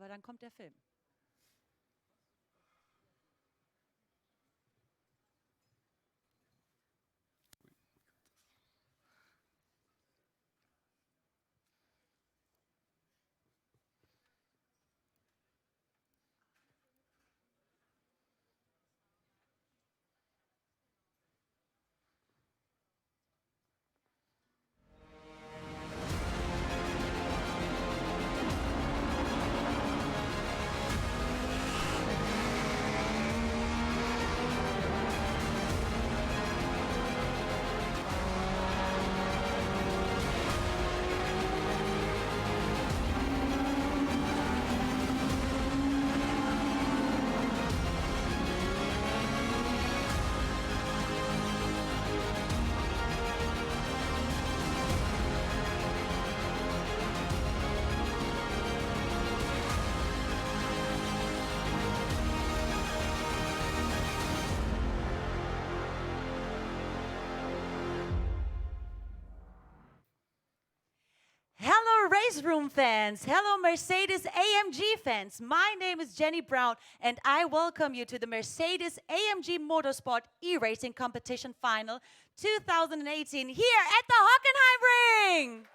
aber dann kommt der Film. Hello, Race Room fans. Hello, Mercedes-AMG fans. My name is Jenny Brown, and I welcome you to the Mercedes-AMG Motorsport eRacing Competition Final 2018 here at the Hockenheim Ring.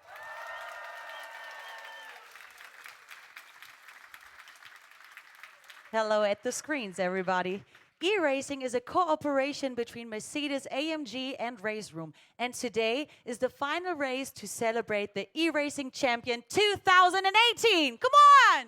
Hello at the screens, everybody. eRacing is a cooperation between Mercedes-AMG and Race Room, and today is the final race to celebrate the eRacing Champion 2018. Come on!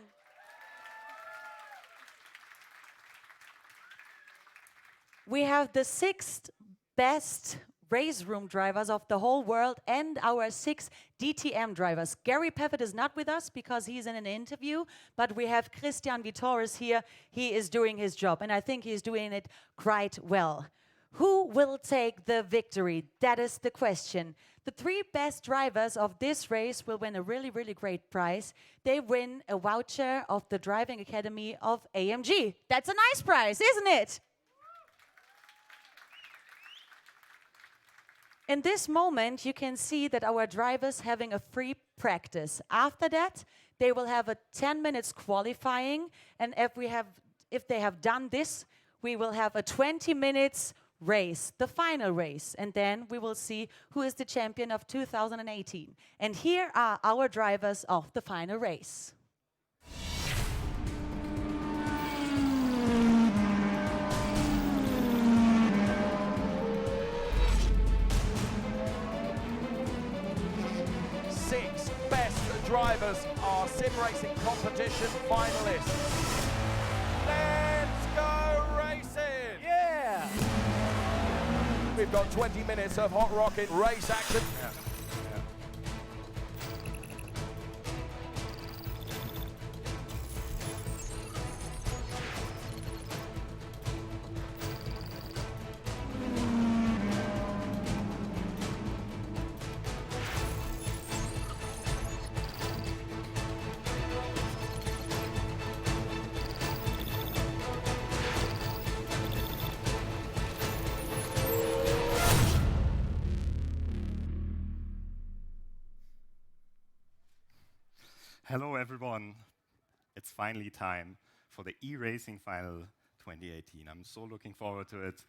We have the 6th best Race Room drivers of the whole world and our 6 DTM drivers. Gary Paffett is not with us because he's in an interview, but we have Christian Vitores here. He is doing his job, and I think he's doing it quite well. Who will take the victory? That is the question. The 3 best drivers of this race will win a really, really great prize. They win a voucher of the Driving Academy of AMG. That's a nice prize, isn't it? In this moment, you can see that our drivers having a free practice. After that, they will have a 10 minutes qualifying, and if they have done this, we will have a 20 minutes race, the final race, and then we will see who is the champion of 2018. And here are our drivers of the final race. Drivers are sim racing competition finalists. Let's go racing! Yeah! We've got 20 minutes of hot rocket race action. Hello everyone, it's finally time for the eRacing Final 2018. I'm so looking forward to it.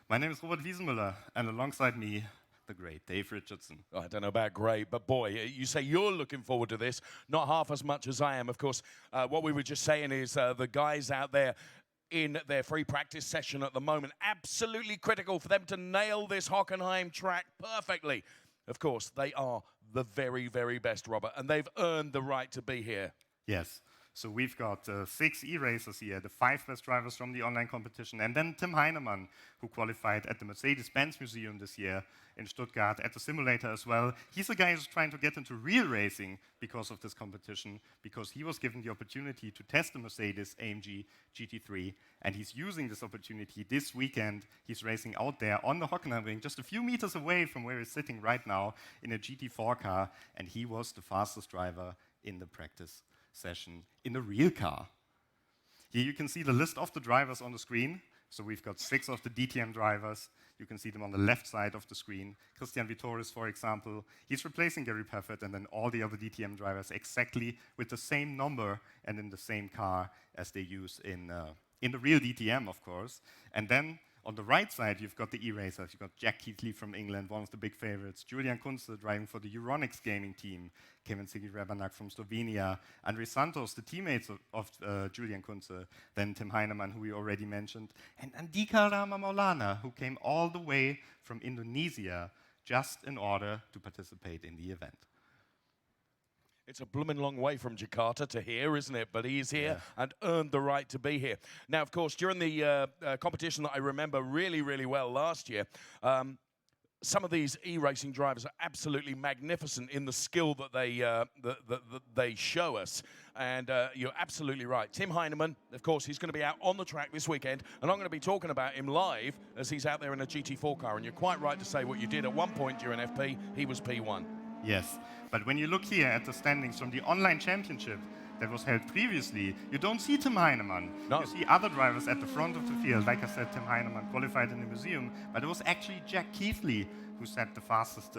My name is Robert Wiesenmüller, and alongside me, the great Dave Richardson. I don't know about great, but boy, you say you're looking forward to this, not half as much as I am. Of course, what we were just saying is the guys out there in their free practice session at the moment, absolutely critical for them to nail this Hockenheim track perfectly. Of course, they are the very, very best, Robert, and they've earned the right to be here. Yes, so we've got 6 e-racers here, the 5 best drivers from the online competition, and then Tim Hyneman, who qualified at the Mercedes-Benz Museum this year in Stuttgart at the simulator as well. He's a guy who's trying to get into real racing because of this competition, because he was given the opportunity to test the Mercedes-AMG GT3, and he's using this opportunity this weekend. He's racing out there on the Hockenheim ring, just a few meters away from where he's sitting right now in a GT4 car, and he was the fastest driver in the practice session in a real car. Here you can see the list of the drivers on the screen. So we've got 6 of the DTM drivers. You can see them on the left side of the screen. Christian Vittoris, for example, he's replacing Gary Paffett, and then all the other DTM drivers exactly with the same number and in the same car as they use in the real DTM, of course. And then on the right side, you've got the e-racers. You've got Jack Keithley from England, one of the big favorites. Julian Kunze driving for the Euronics gaming team. Kevin Sigi-Rebanak from Slovenia. Andre Santos, the teammates of Julian Kunze. Then Tim Hyneman, who we already mentioned. And Andika Rama Maulana, who came all the way from Indonesia just in order to participate in the event. It's a blooming long way from Jakarta to here, isn't it? But he's here and earned the right to be here. Now, of course, during the competition that I remember really, really well last year, some of these e-racing drivers are absolutely magnificent in the skill that they show us. And you're absolutely right. Tim Hyneman, of course, he's going to be out on the track this weekend, and I'm going to be talking about him live as he's out there in a GT4 car. And you're quite right to say what you did. At one point during FP, he was P1. Yes, but when you look here at the standings from the online championship that was held previously, you don't see Tim Hyneman. No. You see other drivers at the front of the field. Like I said, Tim Hyneman qualified in the museum, but it was actually Jack Keithley who set the fastest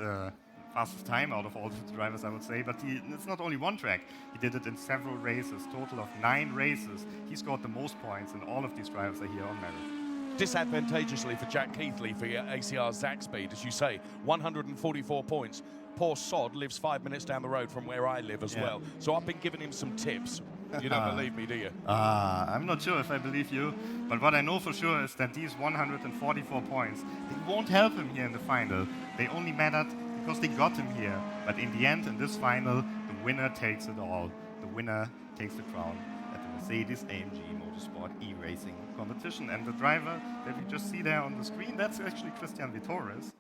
time out of all the drivers, I would say. But it's not only one track. He did it in several races, total of 9 races. He scored the most points, and all of these drivers are here on merit. Disadvantageously for Jack Keithley for your ACR Zach speed, as you say, 144 points. Poor sod lives 5 minutes down the road from where I live as well. So I've been giving him some tips. You don't believe me, do you? I'm not sure if I believe you, but what I know for sure is that these 144 points, they won't help him here in the final. They only mattered because they got him here. But in the end, in this final, the winner takes it all. The winner takes the crown at the Mercedes-AMG Motorsport e-racing competition. And the driver that we just see there on the screen, that's actually Christian Vittoris.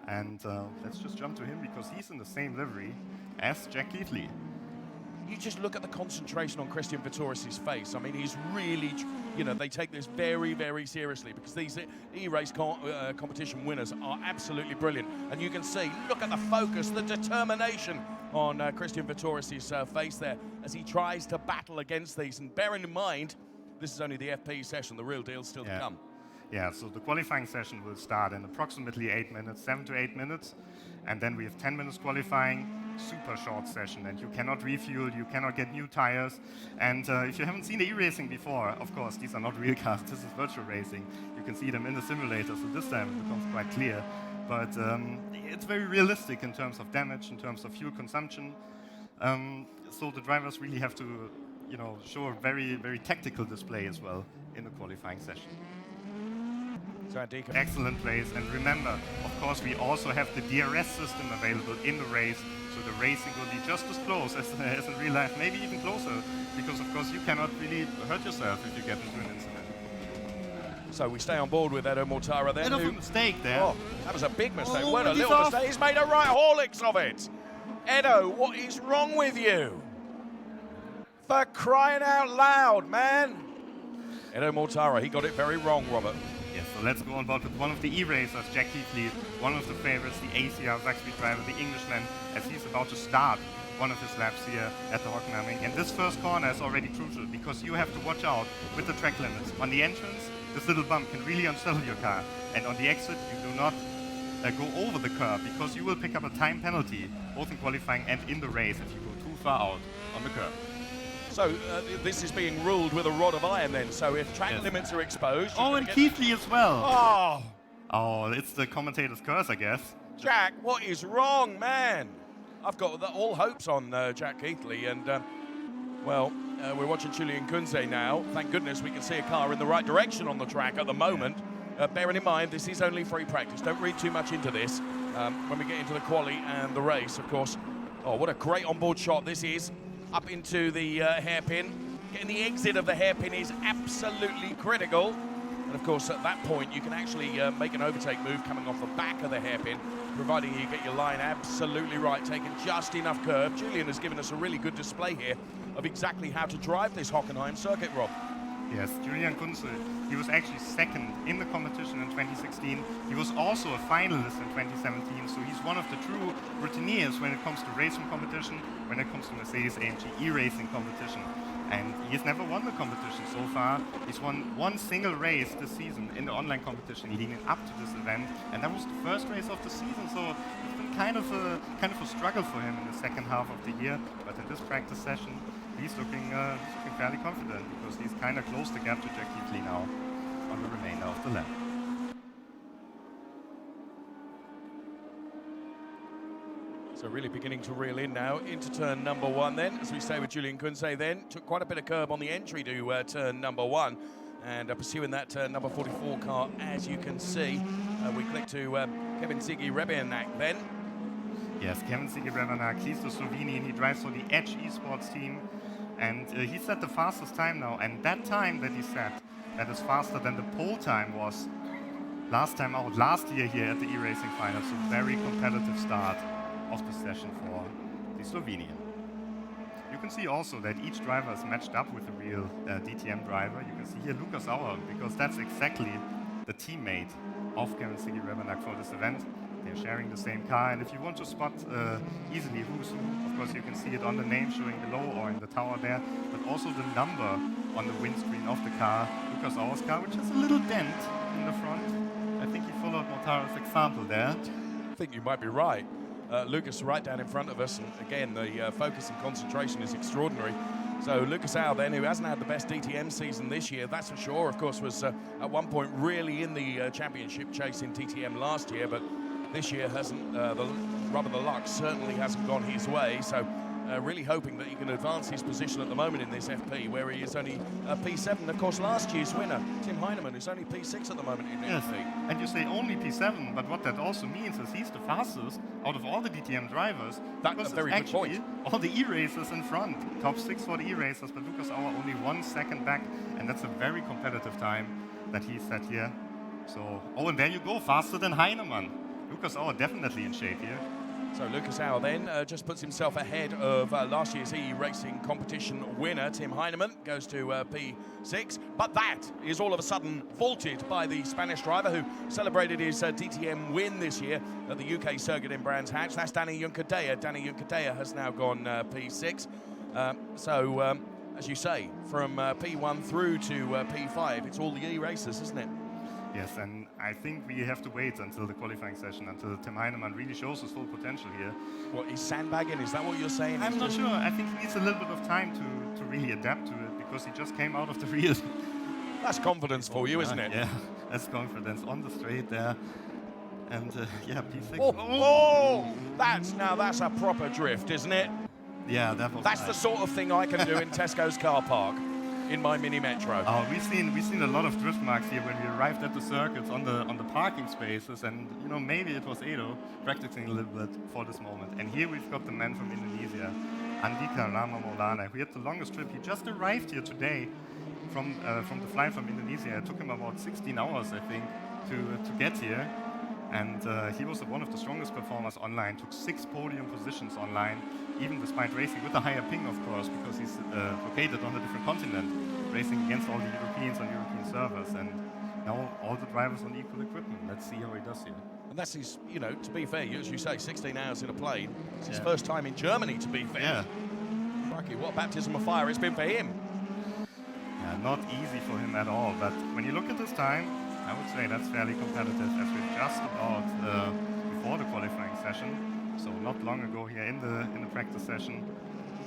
And let's just jump to him because he's in the same livery as Jack Keithley. You just look at the concentration on Christian Vittoris' face. I mean, he's really, you know, they take this very, very seriously because these e-race competition winners are absolutely brilliant. And you can see, look at the focus, the determination on Christian Vittoris' face there as he tries to battle against these. And bearing in mind, this is only the FP session, the real deal's still to come. Yeah, so the qualifying session will start in approximately 8 minutes, 7 to 8 minutes. And then we have 10 minutes qualifying, super short session. And you cannot refuel, you cannot get new tires. And if you haven't seen the e-racing before, of course, these are not real cars, this is virtual racing. You can see them in the simulator, so this time it becomes quite clear. But it's very realistic in terms of damage, in terms of fuel consumption. So the drivers really have to, you know, show a very, very tactical display as well in the qualifying session. Excellent place, and remember, of course, we also have the DRS system available in the race, so the racing will be just as close as in real life, maybe even closer, because of course you cannot really hurt yourself if you get into an incident. So we stay on board with Edo Mortara then. Bit of a mistake there. Oh, that was a big mistake. What a little mistake. He's made a right Horlicks of it. Edo, what is wrong with you? For crying out loud, man. Edo Mortara, he got it very wrong, Robert. Yes, so let's go on board with one of the e-racers, Jack Keithley, one of the favorites, the ACR Zach speed driver, the Englishman, as he's about to start one of his laps here at the Hockenheim. And this first corner is already crucial because you have to watch out with the track limits. On the entrance, this little bump can really unsettle your car. And on the exit, you do not go over the curb because you will pick up a time penalty, both in qualifying and in the race if you go too far out on the curb. So this is being ruled with a rod of iron then. So if track limits are exposed... Oh, and Keithley as well. Oh! Oh, it's the commentator's curse, I guess. Jack, what is wrong, man? I've got all hopes on Jack Keithley. And, well, we're watching Julian Kunze now. Thank goodness we can see a car in the right direction on the track at the moment. Bearing in mind, this is only free practice. Don't read too much into this. When we get into the quali and the race, of course. Oh, what a great onboard shot this is. Up into the hairpin. Getting the exit of the hairpin is absolutely critical. And of course, at that point, you can actually make an overtake move coming off the back of the hairpin, providing you get your line absolutely right, taking just enough curve. Julian has given us a really good display here of exactly how to drive this Hockenheim circuit, Rob. Yes, Julian Kunze, he was actually second in the competition in 2016. He was also a finalist in 2017, so he's one of the true routiniers when it comes to racing competition, when it comes to Mercedes-AMG e-racing competition. And he's never won the competition so far. He's won one single race this season in the online competition leading up to this event, and that was the first race of the season. So it's been kind of a struggle for him in the second half of the year. But in this practice session, he's looking fairly confident because he's kind of closed the gap to Jack Heatley now on the remainder of the lap. So really beginning to reel in now into turn number 1 then, as we say with Julian Kunze then. Took quite a bit of curb on the entry to turn number 1. And pursuing that number 44 car, as you can see. We click to Kevin Ziggy-Rebianak then. Yes, Kevin Ziggy-Rebianak, he's the Slovenian. He drives for the Edge Esports team. And he set the fastest time now. And that time that he set, that is faster than the pole time was last time out, last year here at the eRacing final. So very competitive start of the session for the Slovenian. You can see also that each driver is matched up with a real DTM driver. You can see here Lukas Auer, because that's exactly the teammate of Kevin Ziggy-Rebianak for this event. They're sharing the same car, and if you want to spot easily who's who, of course you can see it on the name showing below or in the tower there, but also the number on the windscreen of the car, Lukas Auer's car, which has a little dent in the front. I think he followed Motaro's example there. I think you might be right. Lucas right down in front of us, and again the focus and concentration is extraordinary. So Lucas Auer then, who hasn't had the best DTM season this year, that's for sure, of course was at one point really in the championship chase in DTM last year, but this year hasn't, the luck certainly hasn't gone his way. So really hoping that he can advance his position at the moment in this FP, where he is only P7. Of course, last year's winner, Tim Hyneman, is only P6 at the moment in yes. FP. And you say only P7, but what that also means is he's the fastest out of all the DTM drivers. That's a very good point. All the e-racers in front, top 6 for the e-racers, but Lukas Auer only 1 second back, and that's a very competitive time that he set here. So, oh, and there you go, faster than Hyneman. Lukas Auer definitely in shape here. So Lucas Auer then just puts himself ahead of last year's eRacing competition winner, Tim Hyneman, goes to P6. But that is all of a sudden vaulted by the Spanish driver who celebrated his DTM win this year at the UK circuit in Brands Hatch. That's Danny Juncadella. Danny Juncadella has now gone P6. So, as you say, from P1 through to P5, it's all the e-racers, isn't it? Yes, and I think we have to wait until the qualifying session, until Tim Hyneman really shows his full potential here. What, he's sandbagging? Is that what you're saying? I'm not sure. I think he needs a little bit of time to really adapt to it, because he just came out of the real. That's confidence for you, isn't it? Yeah, that's confidence on the straight there. And yeah, P6. Oh, that's a proper drift, isn't it? Yeah, that was That's nice. the sort of thing I can do in Tesco's car park in my mini metro. Oh, we've seen a lot of drift marks here when we arrived at the circuits on the parking spaces, and you know, maybe it was Edo practicing a little bit for this moment. And here we've got the man from Indonesia, Andika Rama Maulana, who had the longest trip. He just arrived here today from the flight from Indonesia. It took him about 16 hours, I think, to get here. And he was one of the strongest performers online, took 6 podium positions online, even despite racing with a higher ping, of course, because he's located on a different continent, racing against all the Europeans on European servers, and now all the drivers on equal equipment. Let's see how he does here. And that's his, you know, to be fair, as you say, 16 hours in a plane. It's his first time in Germany, to be fair. Yeah. Crikey, what baptism of fire it's been for him. Yeah, not easy for him at all, but when you look at this time, I would say that's fairly competitive, as we're just about before the qualifying session. So not long ago here in the practice session,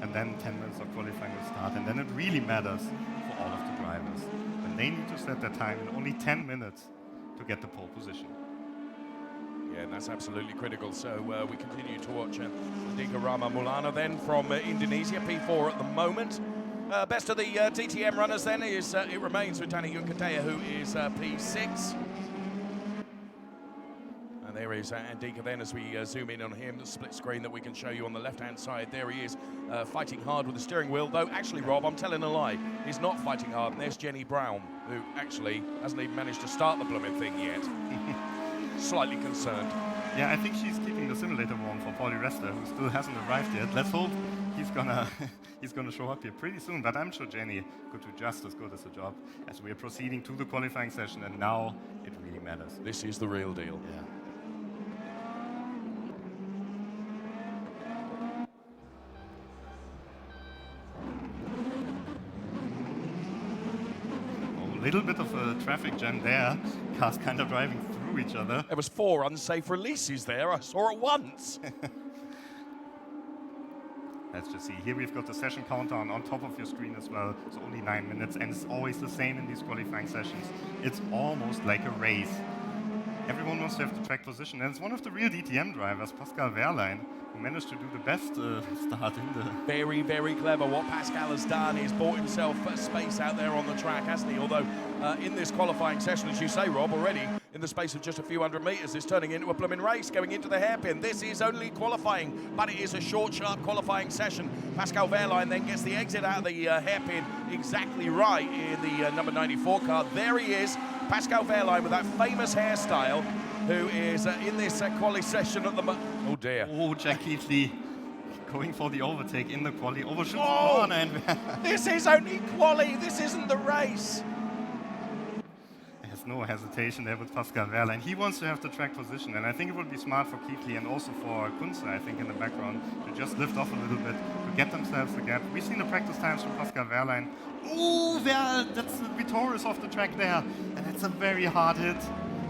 and then 10 minutes of qualifying will start, and then it really matters for all of the drivers. When they need to set their time in only 10 minutes to get the pole position. Yeah, that's absolutely critical. So we continue to watch Andika Rama Maulana then from Indonesia, P4 at the moment. Best of the DTM runners then is it remains with Danny Juncadella, who is P6. And there is Andika then, as we zoom in on him, the split screen that we can show you on the left-hand side. There he is, fighting hard with the steering wheel. Though, actually, Rob, I'm telling a lie. He's not fighting hard. And there's Jenny Brown, who actually hasn't even managed to start the blooming thing yet. Slightly concerned. Yeah, I think she's keeping the simulator warm for Paulie Rester, who still hasn't arrived yet. Let's hope he's gonna show up here pretty soon. But I'm sure Jenny could do just as good as a job as we are proceeding to the qualifying session, and now it really matters. This is the real deal. Yeah. little bit of a traffic jam there. Cars kind of driving through each other. There was 4 unsafe releases there. I saw it once. Let's just see. Here we've got the session countdown on top of your screen as well. So only 9 minutes, and it's always the same in these qualifying sessions. It's almost like a race. Everyone wants to have the track position, and it's one of the real DTM drivers, Pascal Wehrlein, who managed to do the best start in the... Very, very clever. What Pascal has done is bought himself space out there on the track, hasn't he? Although in this qualifying session, as you say, Rob, already in the space of just a few hundred metres, it's turning into a blooming race, going into the hairpin. This is only qualifying, but it is a short, sharp qualifying session. Pascal Wehrlein then gets the exit out of the hairpin exactly right in the number 94 car. There he is, Pascal Wehrlein with that famous hairstyle, who is in this quali session at the moment. Oh dear. Oh, Jack Heatley going for the overtake in the quali. Overshoots the corner, and this is only quali, this isn't the race. there's no hesitation there with Pascal Wehrlein. He wants to have the track position, and I think it would be smart for Keithley and also for Kunze, I think, in the background, to just lift off a little bit, to get themselves the gap. We've seen the practice times from Pascal Wehrlein. Oh, that's the Vittorious off the track there, and it's a very hard hit.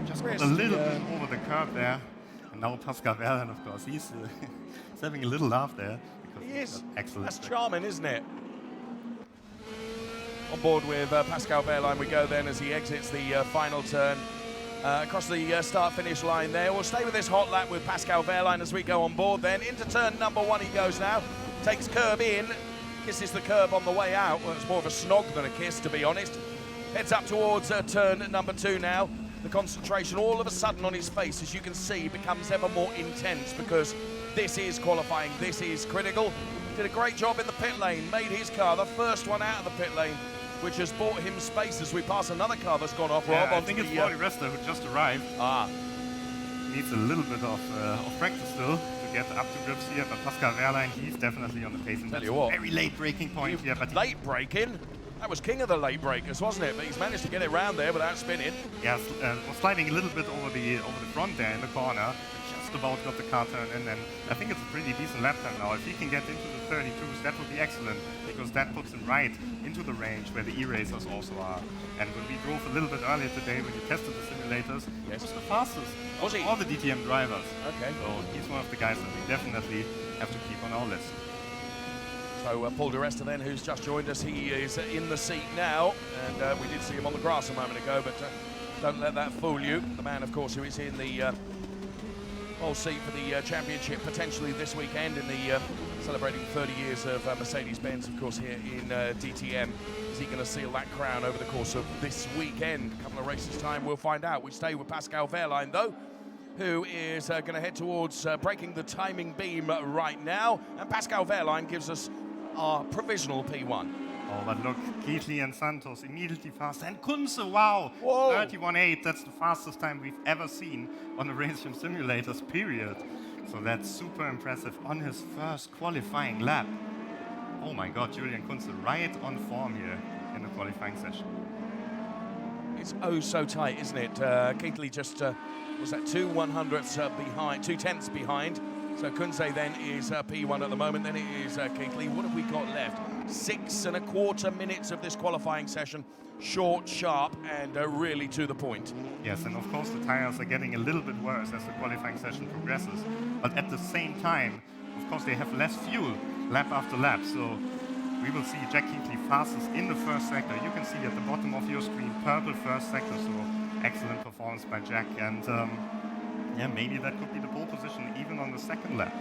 Just got a little bit over the curb there. And now Pascal Wehrlein, of course, he's having a little laugh there. He is. Excellent. That's charming, isn't it? On board with Pascal Wehrlein we go then as he exits the final turn. Across the start-finish line there. We'll stay with this hot lap with Pascal Wehrlein as we go on board then. Into turn number 1 he goes now. Takes curb in. Kisses the curb on the way out. Well, it's more of a snog than a kiss, to be honest. Heads up towards turn number 2 now. The concentration all of a sudden on his face, as you can see, becomes ever more intense because this is qualifying, this is critical. Did a great job in the pit lane, made his car the first one out of the pit lane, which has bought him space as we pass another car that's gone off, Rob. I think it's Paul Resta who just arrived. Needs a little bit of practice still to get up to grips here, but Pascal Wehrlein, he's definitely on the pace. And Tell you what, very late braking point here. But late braking? That was king of the late breakers, wasn't it? But he's managed to get it round there without spinning. Yeah, was sliding a little bit over the front there in the corner. Just about got the car turned in, and I think it's a pretty decent lap time now. If he can get into the 32s, that would be excellent, because that puts him right into the range where the e-racers also are. And when we drove a little bit earlier today, when you tested the simulators, he was the fastest Was he? of all the DTM drivers. Okay. So he's one of the guys that we definitely have to keep on our list. So Paul Di Resta then, who's just joined us, he is in the seat now, and we did see him on the grass a moment ago, but don't let that fool you. The man, of course, who is in the pole seat for the championship potentially this weekend in the celebrating 30 years of Mercedes-Benz, of course, here in DTM. Is he going to seal that crown over the course of this weekend? A couple of races time, we'll find out. We stay with Pascal Wehrlein, though, who is going to head towards breaking the timing beam right now. And Pascal Wehrlein gives us our provisional P1. Oh, but look, Keithley and Santos immediately faster. And Kunze, wow! Whoa. 31.8, that's the fastest time we've ever seen on a race from simulators, period. So that's super impressive on his first qualifying lap. Oh my God, Julian Kunze right on form here in the qualifying session. It's oh so tight, isn't it? Keithley just was that 2/100ths behind, 2/10ths behind. So Kunze then is P1 at the moment, then it is Keithley. What have we got left? 6.25 minutes of this qualifying session. Short, sharp, and really to the point. Yes, and of course the tires are getting a little bit worse as the qualifying session progresses. But at the same time, of course, they have less fuel lap after lap. So we will see Jack Keithley fastest in the first sector. You can see at the bottom of your screen, purple first sector. So excellent performance by Jack. And yeah, maybe that could be the pole position even on the second lap.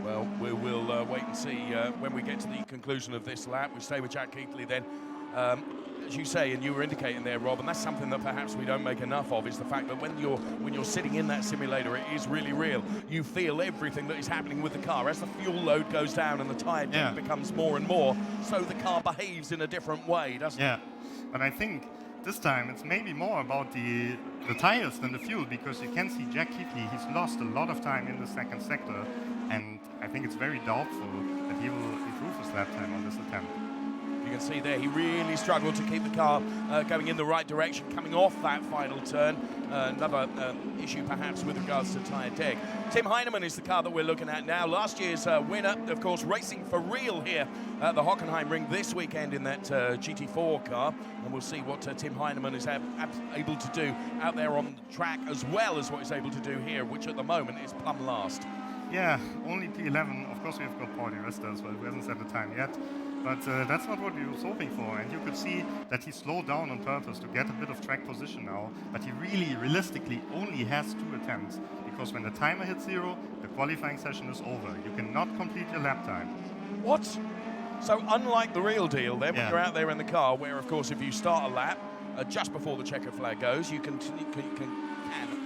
Well, we will wait and see when we get to the conclusion of this lap. We stay with Jack Keithley then. As you say, and you were indicating there, Rob, and that's something that perhaps we don't make enough of, is the fact that when you're sitting in that simulator, it is really real. You feel everything that is happening with the car. As the fuel load goes down and the tire depth becomes more and more, so the car behaves in a different way, doesn't it? Yeah, but I think this time it's maybe more about the tires than the fuel, because you can see Jack Keithley, he's lost a lot of time in the second sector, and I think it's very doubtful that he will improve his lap time on this attempt. You can see there he really struggled to keep the car going in the right direction, coming off that final turn. Another issue perhaps with regards to tyre deck. Tim Hyneman is the car that we're looking at now. Last year's winner, of course, racing for real here at the Hockenheim ring this weekend in that GT4 car. And we'll see what Tim Hyneman is able to do out there on the track, as well as what he's able to do here, which at the moment is plumb last. Yeah, only P11. Of course, we've got Paul Di Resta as well, who hasn't set the time yet. But that's not what we were hoping for. And you could see that he slowed down on purpose to get a bit of track position now. But he really, realistically, only has 2 attempts. Because when the timer hits 0, the qualifying session is over. You cannot complete your lap time. What? So unlike the real deal then, when Yeah. you're out there in the car, where, of course, if you start a lap just before the checker flag goes, you can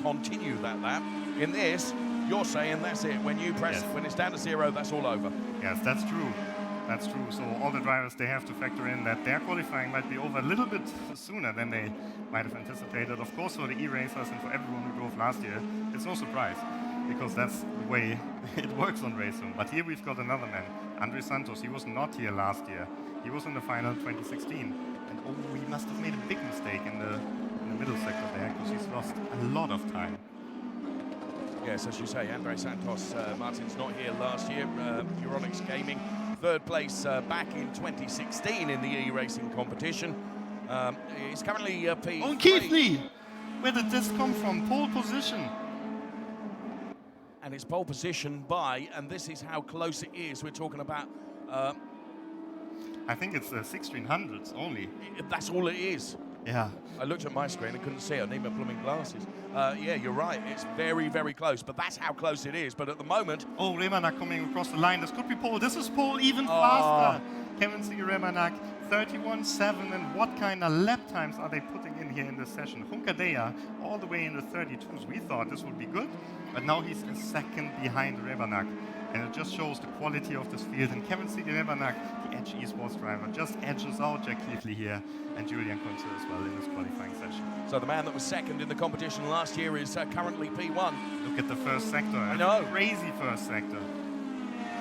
continue that lap. In this, you're saying that's it. When you press, Yes. when it's down to 0, that's all over. Yes, that's true. That's true. So all the drivers, they have to factor in that their qualifying might be over a little bit sooner than they might have anticipated. Of course, for the e-racers and for everyone who drove last year, it's no surprise, because that's the way it works on racing. But here we've got another man, Andre Santos. He was not here last year. He was in the final 2016. And oh, he must have made a big mistake in the middle sector there, because he's lost a lot of time. Yes, as you say, Andre Santos, Martin's not here last year. Euronics Gaming, 3rd place back in 2016 in the e-racing competition. He's currently P3. Oh, Keithley! Where did this come from? Pole position. And it's pole position by, and this is how close it is. We're talking about... I think it's 1600s only. That's all it is. Yeah. I looked at my screen and couldn't see it. I need my blooming glasses. Yeah, you're right. It's very, very close, but that's how close it is. But at the moment... Oh, Remanak coming across the line. This could be pole. This is pole even faster. Kevin Siggy Remanak, 31.7. And what kind of lap times are they putting in here in this session? Hunkadea all the way in the 32s. We thought this would be good, but now he's a second behind Remanak. And it just shows the quality of this field. And Kevin Siggy Remanak, the Edge Esports driver, just edges out Jack Keithley here and Julian Kunze as well in this qualifying session. So the man that was second in the competition last year is currently P1. Look at the first sector. I know. Crazy first sector.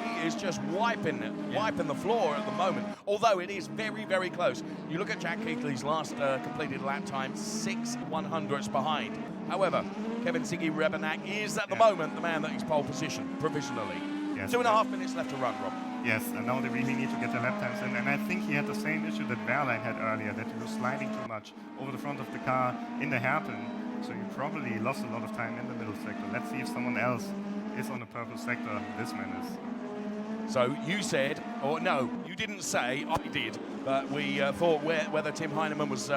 He is just wiping the floor at the moment, although it is very, very close. You look at Jack Keithley's last completed lap time, 6/100ths behind. However, Kevin Siggy Remanak is at the moment the man that is pole position, provisionally. Yes. 2.5 minutes left to run, Rob. Yes, and now they really need to get the lap times in. And I think he had the same issue that Wehrlein had earlier, that he was sliding too much over the front of the car in the hairpin. So he probably lost a lot of time in the middle sector. Let's see if someone else is on the purple sector. This man is. So you said, or no, you didn't say, I did, but we thought whether Tim Hyneman was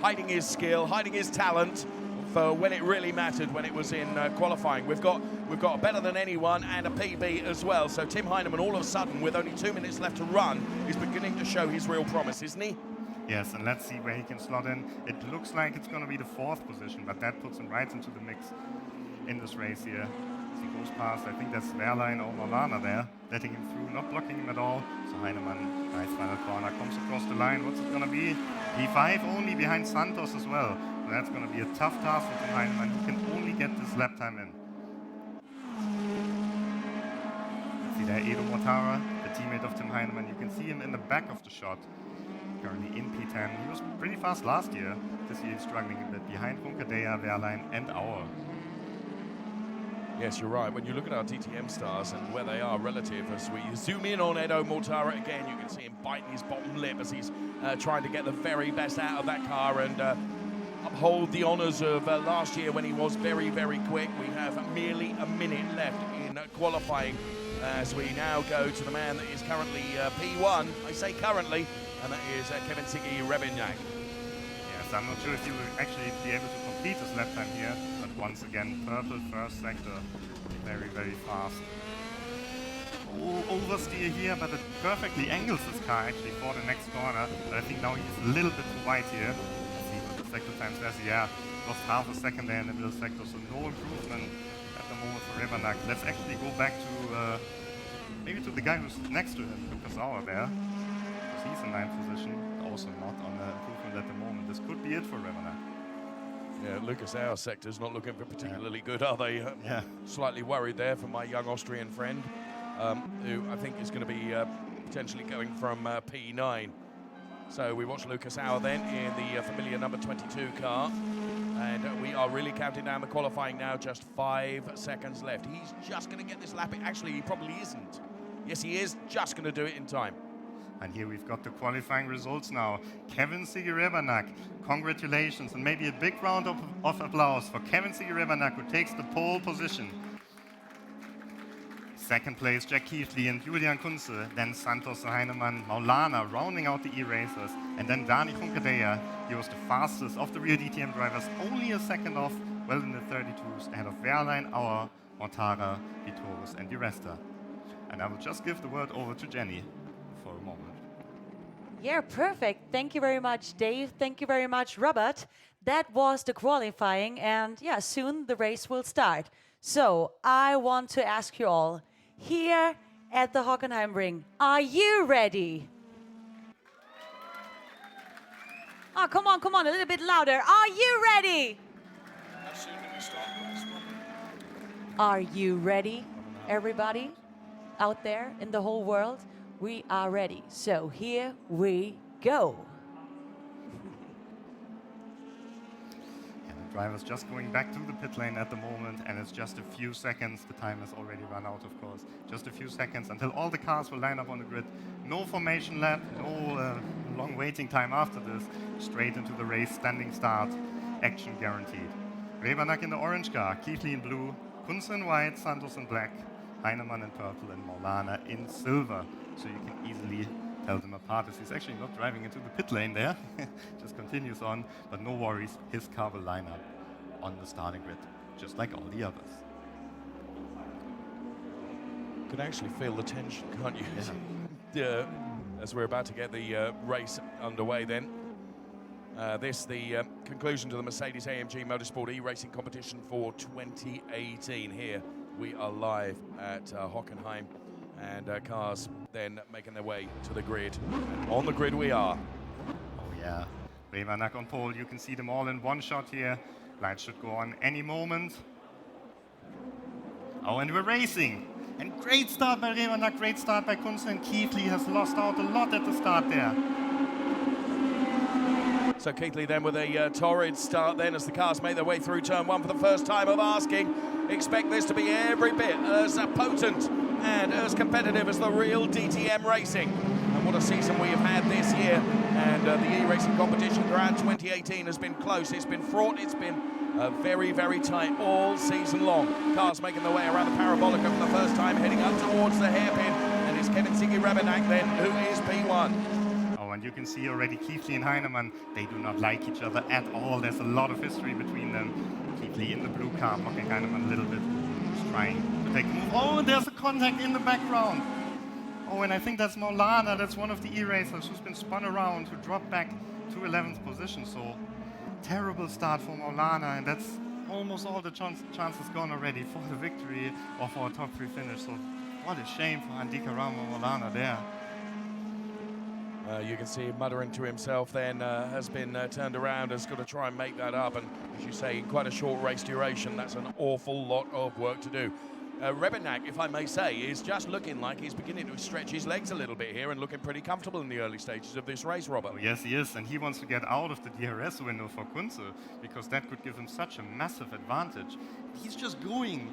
hiding his skill, hiding his talent, for when it really mattered, when it was in qualifying. We've got a better than anyone and a PB as well. So Tim Hyneman, all of a sudden, with only 2 minutes left to run, is beginning to show his real promise, isn't he? Yes, and let's see where he can slot in. It looks like it's going to be the 4th position, but that puts him right into the mix in this race here. As he goes past, I think that's Wehrlein or Molana there, letting him through, not blocking him at all. So Hyneman, nice final corner, comes across the line. What's it going to be? P5 only behind Santos as well. So that's going to be a tough task for Tim Hyneman. He can only get this lap time in. See there, Edo Mortara, the teammate of Tim Hyneman. You can see him in the back of the shot. Currently in P10. He was pretty fast last year. This year he's struggling a bit behind Hunkadea, Wehrlein and Auer. Yes, you're right. When you look at our DTM stars and where they are relative, as we zoom in on Edo Mortara again, you can see him biting his bottom lip as he's trying to get the very best out of that car and uphold the honours of last year when he was very, very quick. We have merely a minute left in qualifying as we now go to the man that is currently P1. I say currently, and that is Kevin Siggy Remanak. Yes, I'm not sure if he will actually be able to complete his lap time here, but once again, purple first sector, very, very fast. Oh, oversteer here, but it perfectly angles his car actually for the next corner, but I think now he's a little bit too wide here. Let's see what the sector times there. Yeah, lost half a second there in the middle sector, so no improvement at the moment for Remanak. Let's actually go back to maybe to the guy who's next to him, Lucas Auer there. He's in 9th position, also not on the improvement at the moment. This could be it for Remanak. Yeah, Lucas Auer sector's not looking particularly good, are they? Yeah. Slightly worried there for my young Austrian friend, who I think is going to be potentially going from P9. So we watch Lucas Auer then in the familiar number 22 car. And we are really counting down the qualifying now, just 5 seconds left. He's just going to get this lap. Actually, he probably isn't. Yes, he is just going to do it in time. And here we've got the qualifying results now. Kevin Sigi-Rebernak, congratulations, and maybe a big round of applause for Kevin Sigi-Rebernak, who takes the pole position. Second place, Jack Keithley and Julian Kunze, then Santos Hyneman, Maulana rounding out the E-Racers, and then Dani Junqueira. He was the fastest of the real DTM drivers, only a second off, well in the 32s, ahead of Wehrlein, Auer, Mortara, Vitoris, and Di Resta. And I will just give the word over to Jenny for a moment. Yeah, perfect. Thank you very much, Dave. Thank you very much, Robert. That was the qualifying, and yeah, soon the race will start. So I want to ask you all, here at the Hockenheim ring, are you ready? Oh, come on, a little bit louder. Are you ready? Are you ready, everybody out there in the whole world? We are ready. So here we go. Drivers just going back to the pit lane at the moment, and it's just a few seconds. The time has already run out, of course. Just a few seconds until all the cars will line up on the grid. No formation lap, no long waiting time after this. Straight into the race, standing start, action guaranteed. Rebernak in the orange car, Keithley in blue, Kunze in white, Santos in black, Hyneman in purple, and Maulana in silver. So you can easily tell them apart as he's actually not driving into the pit lane there. Just continues on, but no worries, his car will line up on the starting grid, just like all the others. You can actually feel the tension, can't you? Yeah. As we're about to get the race underway then. This, the conclusion to the Mercedes-AMG Motorsport eRacing competition for 2018. Here we are live at Hockenheim. And cars then making their way to the grid. And on the grid we are. Oh yeah, Rebernak on pole. You can see them all in one shot here. Lights should go on any moment. Oh, and we're racing. And great start by Rebernak, great start by Kunze, and Keithley has lost out a lot at the start there. So Keithley then with a torrid start then as the cars make their way through turn one for the first time of asking. Expect this to be every bit as potent and as competitive as the real DTM racing. And what a season we have had this year. And the e-racing competition throughout 2018 has been close. It's been fraught. It's been very, very tight all season long. Cars making their way around the parabolic for the first time, heading up towards the hairpin. And it's Kevin Sigi-Rebernak then, who is P1. Oh, and you can see already Keithley and Hyneman, they do not like each other at all. There's a lot of history between them. Keithley in the blue car, mocking Hyneman a little bit. He's trying to take a move. Oh, and there's a contact in the background. Oh, and I think that's Maulana. That's one of the e-racers who's been spun around, who dropped back to 11th position. So terrible start for Maulana, and that's almost all the chances gone already for the victory or for a top 3 finish. So what a shame for Andika Ramo Maulana there. You can see him muttering to himself then, has been turned around, has got to try and make that up. And as you say, in quite a short race duration, that's an awful lot of work to do. Rebernak, if I may say, is just looking like he's beginning to stretch his legs a little bit here and looking pretty comfortable in the early stages of this race, Robert. Oh, yes, he is, and he wants to get out of the DRS window for Kunze because that could give him such a massive advantage. He's just going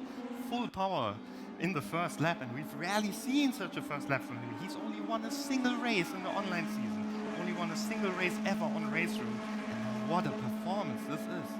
full power in the first lap, and we've rarely seen such a first lap from him. He's only won a single race in the online season, only won a single race ever on Race Room, and what a performance this is.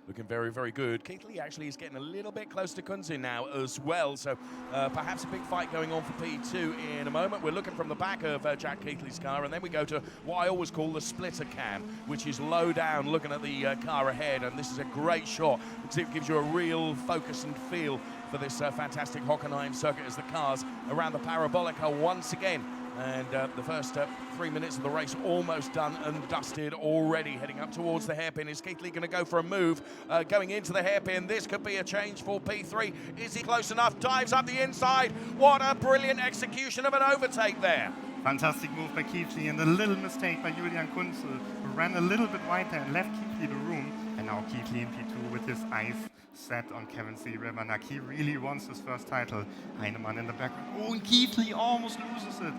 Looking very, very good. Keithley actually is getting a little bit close to Kunze now as well, so perhaps a big fight going on for P2 in a moment. We're looking from the back of Jack Keithley's car, and then we go to what I always call the splitter cam, which is low down looking at the car ahead, and this is a great shot because it gives you a real focus and feel for this fantastic Hockenheim circuit as the cars around the parabolic are once again. And the first 3 minutes of the race almost done and dusted already. Heading up towards the hairpin. Is Keithley going to go for a move? Going into the hairpin. This could be a change for P3. Is he close enough? Dives up the inside. What a brilliant execution of an overtake there. Fantastic move by Keithley and a little mistake by Julian Kunze, who ran a little bit wider and left Keithley the room. And now Keithley in P2 with his eyes set on Kevin Sigi-Rebernak. He really wants his first title. Hyneman in the background. Oh, and Keithley almost loses it.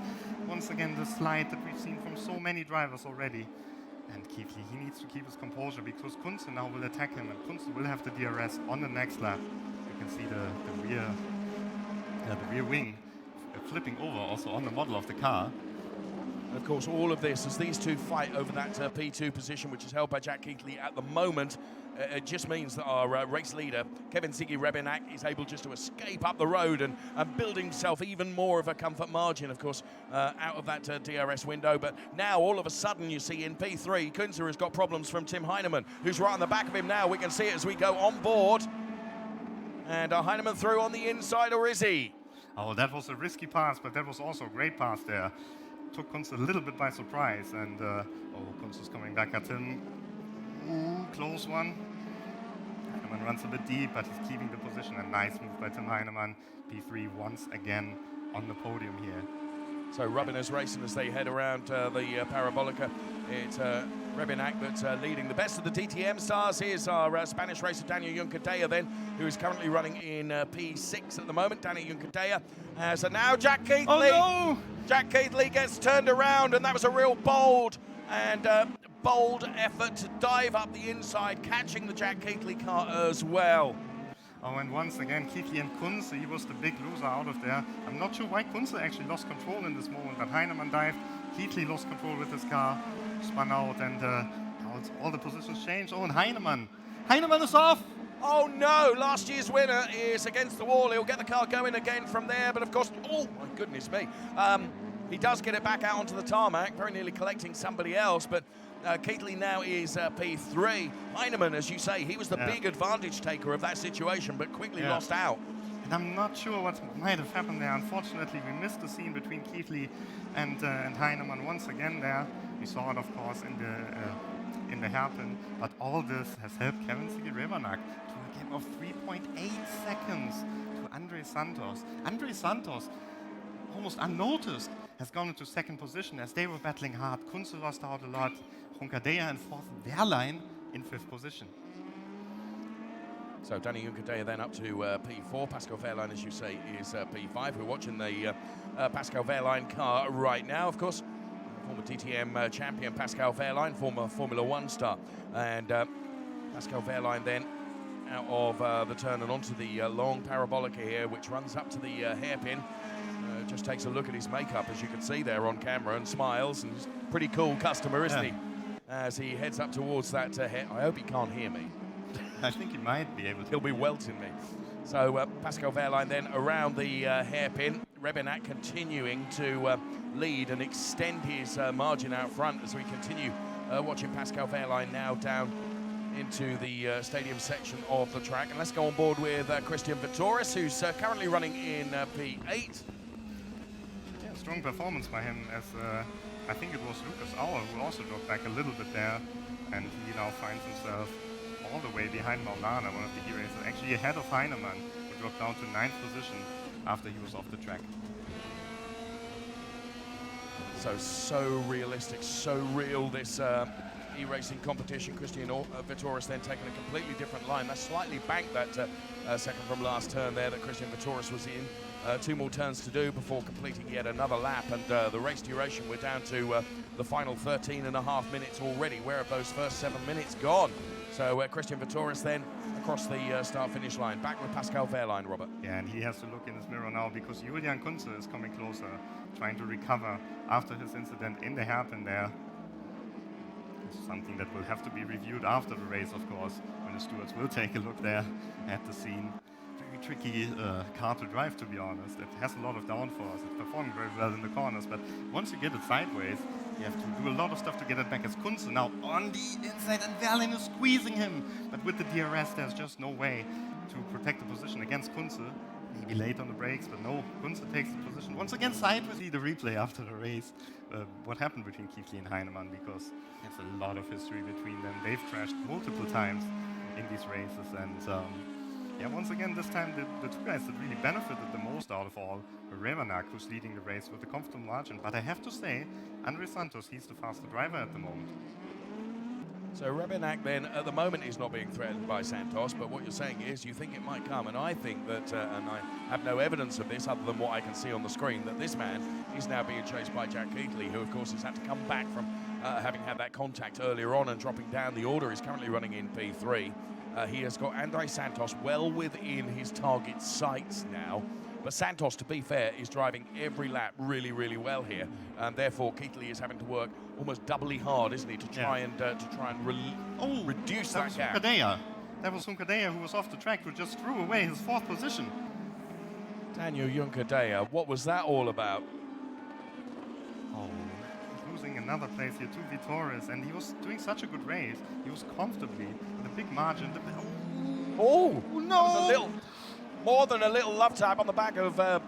Once again, the slide that we've seen from so many drivers already. And Keithley, he needs to keep his composure because Kunze now will attack him, and Kunze will have the DRS on the next lap. You can see the rear wing flipping over also on the model of the car. And of course, all of this, as these two fight over that P2 position, which is held by Jack Keithley at the moment, it just means that our race leader, Kevin Ziggy Rebenak, is able just to escape up the road and build himself even more of a comfort margin, of course, out of that DRS window. But now, all of a sudden, you see in P3, Kunze has got problems from Tim Hyneman, who's right on the back of him now. We can see it as we go on board. And Hyneman through on the inside, or is he? Oh, that was a risky pass, but that was also a great pass there. Took Kunze a little bit by surprise, and Kunze's coming back at him. Ooh, close one. Hyneman runs a bit deep, but he's keeping the position. A nice move by Tim Hyneman. P3 once again on the podium here. So Rubin is racing as they head around the Parabolica. It's Rebenak that's leading the best of the DTM stars. Here's our Spanish racer Daniel Juncadella then, who is currently running in P6 at the moment. Daniel Juncadella. So now Jack Keithley. Oh no! Jack Keithley gets turned around, and that was a real bold effort to dive up the inside, catching the Jack Keithley car as well. Oh, and once again, Keithley and Kunze, he was the big loser out of there. I'm not sure why Kunze actually lost control in this moment, but Hyneman dived. Keithley lost control with his car, spun out, and all the positions changed. Oh, and Hyneman is off! Oh no, last year's winner is against the wall. He'll get the car going again from there, but of course, oh my goodness me. He does get it back out onto the tarmac, very nearly collecting somebody else, but Keithley now is P3. Hyneman, as you say, he was the big advantage taker of that situation, but quickly lost out. And I'm not sure what might have happened there. Unfortunately, we missed the scene between Keithley and Hyneman once again there. We saw it, of course, in the hairpin, but all this has helped Kevin Ziggy Rebenak to a gap of 3.8 seconds to Andre Santos. Andre Santos, almost unnoticed, has gone into second position as they were battling hard. Kunze lost out a lot. Juncadella in fourth, Wehrlein in fifth position. So Danny Juncadella then up to P4. Pascal Wehrlein, as you say, is P5. We're watching the Pascal Wehrlein car right now, of course. Former DTM champion Pascal Wehrlein, former Formula One star. And Pascal Wehrlein then out of the turn and onto the long Parabolica here, which runs up to the hairpin. Just takes a look at his makeup, as you can see there on camera, and smiles. And he's a pretty cool customer, isn't he? As he heads up towards that hair. I hope he can't hear me. I think he might be able to. He'll be welting me. So Pascal Wehrlein then around the hairpin. Rebenak continuing to lead and extend his margin out front as we continue watching Pascal Wehrlein now down into the stadium section of the track. And let's go on board with Christian Vitoris, who's currently running in P8. Yeah, strong performance by him, as I think it was Lucas Auer who also dropped back a little bit there, and he now finds himself all the way behind Maulana, one of the eRacers, actually ahead of Hyneman, who dropped down to 9th position after he was off the track. So realistic, so real, this eRacing competition. Christian Vitoris then taking a completely different line. That's slightly banked, that second from last turn there that Christian Vitoris was in. 2 more turns to do before completing yet another lap, and the race duration, we're down to the final 13.5 minutes already. Where have those first 7 minutes gone? So Christian Vitoris then across the start-finish line. Back with Pascal Wehrlein, Robert. Yeah, and he has to look in his mirror now because Julian Kunze is coming closer, trying to recover after his incident in the hairpin there. It's something that will have to be reviewed after the race, of course, when the stewards will take a look there at the scene. Very tricky car to drive, to be honest. It has a lot of downforce. It's performing very well in the corners, but once you get it sideways, you have to do a lot of stuff to get it back. As Kunze now on the inside, and Wehrlein is squeezing him. But with the DRS, there's just no way to protect the position against Kunze. Maybe late on the brakes, but no, Kunze takes the position. Once again, sideways, the replay after the race. What happened between Keithley and Hyneman, because there's a lot of history between them. They've crashed multiple times in these races, and yeah, once again, this time the two guys that really benefited the most out of all were Rebenak, who's leading the race with a comfortable margin. But I have to say, Andre Santos, he's the faster driver at the moment. So Rebenak then, at the moment, is not being threatened by Santos, but what you're saying is you think it might come, and I think that, and I have no evidence of this other than what I can see on the screen, that this man is now being chased by Jack Keighley, who of course has had to come back from having had that contact earlier on and dropping down the order. He's currently running in P3. He has got Andre Santos well within his target sights now. But Santos, to be fair, is driving every lap really, really well here, and therefore Keighley is having to work almost doubly hard, isn't he, to try and reduce that gap. That was Hunkadea who was off the track, who just threw away his 4th position. Daniel Juncadella, what was that all about? Oh, he's losing another place here to Vitores, and he was doing such a good race. He was comfortably with a big margin. Oh no! More than a little love tap on the back of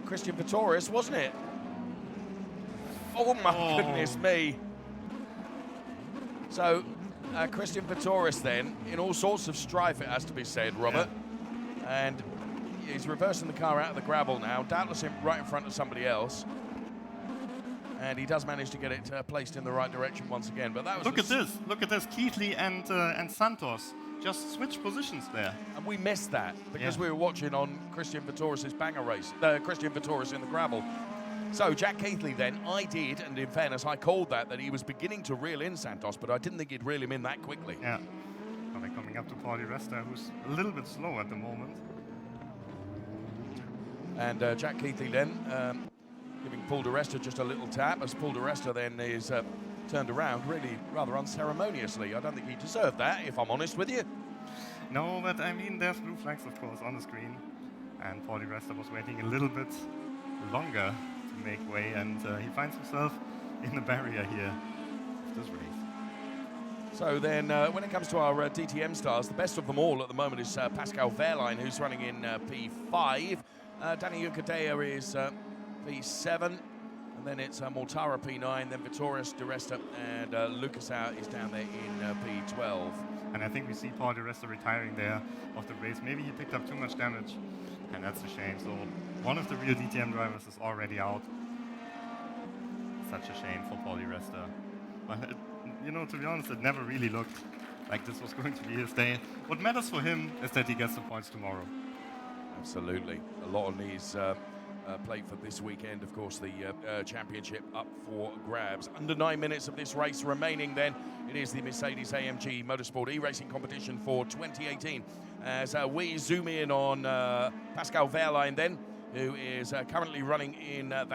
Christian Vitores, wasn't it? Oh my goodness me. So Christian Vitores then, in all sorts of strife it has to be said, Robert. Yeah. And he's reversing the car out of the gravel now, doubtless right in front of somebody else. And he does manage to get it placed in the right direction once again. But that was Look at this. Keighley and Santos just switched positions there. And we missed that because we were watching on Christian Vitores' banger race, Christian Vitores in the gravel. So Jack Keighley then, I did, and in fairness, I called that he was beginning to reel in Santos, but I didn't think he'd reel him in that quickly. Yeah. Well, they're coming up to Paul Di Resta, who's a little bit slow at the moment. And Jack Keighley then giving Paul Di Resta just a little tap, as Paul Di Resta then is turned around really rather unceremoniously. I don't think he deserved that, if I'm honest with you. No, but I mean, there's blue flags, of course, on the screen. And Paul Di Resta was waiting a little bit longer to make way, and he finds himself in the barrier here of this race. So then, when it comes to our DTM stars, the best of them all at the moment is Pascal Wehrlein, who's running in P5. Danny Juncadella is P7. And then it's Mortara P9, then Vitores, Di Resta, and Lucas is down there in P12. And I think we see Paul Di Resta retiring there of the race. Maybe he picked up too much damage, and that's a shame. So one of the real DTM drivers is already out. Such a shame for Paul Di Resta. But you know, to be honest, it never really looked like this was going to be his day. What matters for him is that he gets the points tomorrow. Absolutely. A lot on his plate for this weekend. Of course, the championship up for grabs. Under 9 minutes of this race remaining then. It is the Mercedes-AMG Motorsport eRacing competition for 2018. As we zoom in on Pascal Wehrlein then, who is currently running in that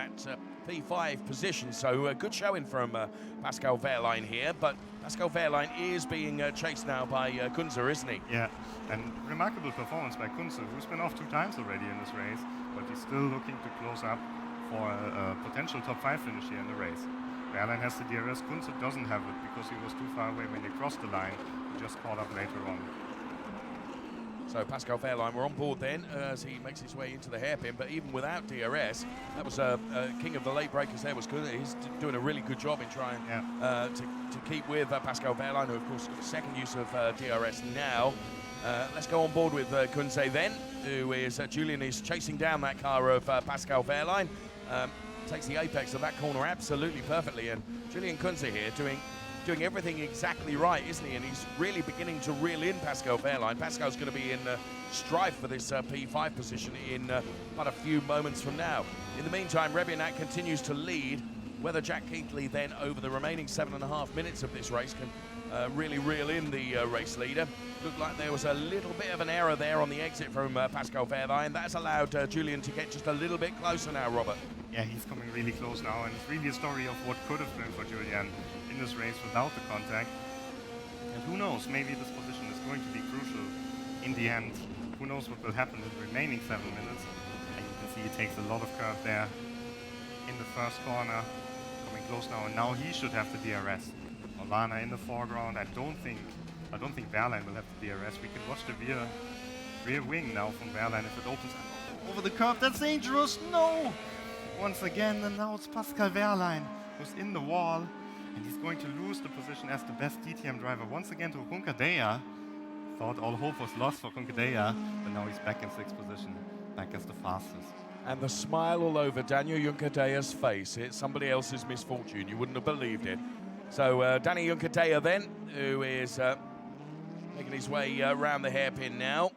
P5 position. So a good showing from Pascal Wehrlein here, but Pascal Wehrlein is being chased now by Kunze, isn't he? Yeah, and remarkable performance by Kunze, who's been off 2 times already in this race, but he's still looking to close up for a potential top 5 finish here in the race. Wehrlein has the DRS, Kunze doesn't have it because he was too far away when he crossed the line. He just caught up later on. So Pascal Wehrlein, we're on board then as he makes his way into the hairpin, but even without DRS, that was king of the late breakers there was good. He's doing a really good job in trying to keep with Pascal Wehrlein, who of course got the second use of DRS now. Let's go on board with Kunze then, who is, Julian is chasing down that car of Pascal Wehrlein. Takes the apex of that corner absolutely perfectly, and Julian Kunze here doing everything exactly right, isn't he? And he's really beginning to reel in Pascal Wehrlein. Pascal's going to be in strife for this P5 position in but a few moments from now. In the meantime, Rebianak continues to lead. Whether Jack Keighley then, over the remaining 7.5 minutes of this race, can really reel in the race leader. Looked like there was a little bit of an error there on the exit from Pascal Wehrlein. That's allowed Julian to get just a little bit closer now, Robert. Yeah, he's coming really close now, and it's really a story of what could have been for Julian in this race without the contact. And who knows, maybe this position is going to be crucial in the end. Who knows what will happen in the remaining 7 minutes. And you can see he takes a lot of curve there in the first corner. Coming close now, and now he should have the DRS. Olana in the foreground. I don't think Wehrlein will have the DRS. We can watch the rear wing now from Wehrlein if it opens over the curve. That's dangerous. No! Once again, and now it's Pascal Wehrlein who's in the wall, and he's going to lose the position as the best DTM driver once again to Juncadella. Thought all hope was lost for Juncadella, but now he's back in 6th position, back as the fastest. And the smile all over Daniel Juncadella's face. It's somebody else's misfortune. You wouldn't have believed it. So Danny Juncker then, who is making his way around the hairpin now.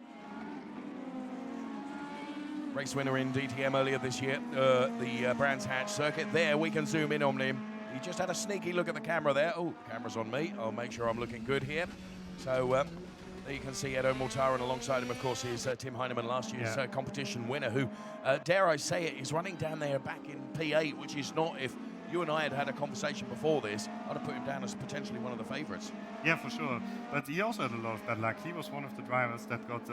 Race winner in DTM earlier this year, the Brands Hatch circuit. There, we can zoom in on him. He just had a sneaky look at the camera there. Oh, the camera's on me. I'll make sure I'm looking good here. So there you can see Edo Mortara, and alongside him, of course, is Tim Hyneman, last year's competition winner, who, dare I say it, is running down there back in P8, which is not, if you and I had had a conversation before this, I'd have put him down as potentially one of the favourites. Yeah, for sure. But he also had a lot of bad luck. He was one of the drivers that got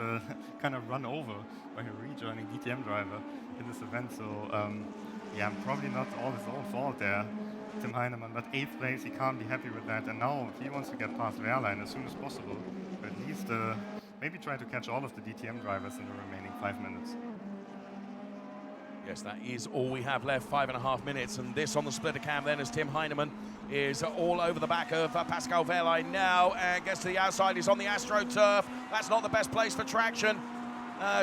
kind of run over by a rejoining DTM driver in this event. So, yeah, probably not all his own fault there, Tim Hyneman. But 8th place, he can't be happy with that. And now he wants to get past Wehrlein as soon as possible. Or at least maybe try to catch all of the DTM drivers in the remaining 5 minutes. Yes, that is all we have left, 5.5 minutes. And this on the splitter cam then, as Tim Hyneman is all over the back of Pascal Wehrlein now and gets to the outside. He's on the AstroTurf. That's not the best place for traction.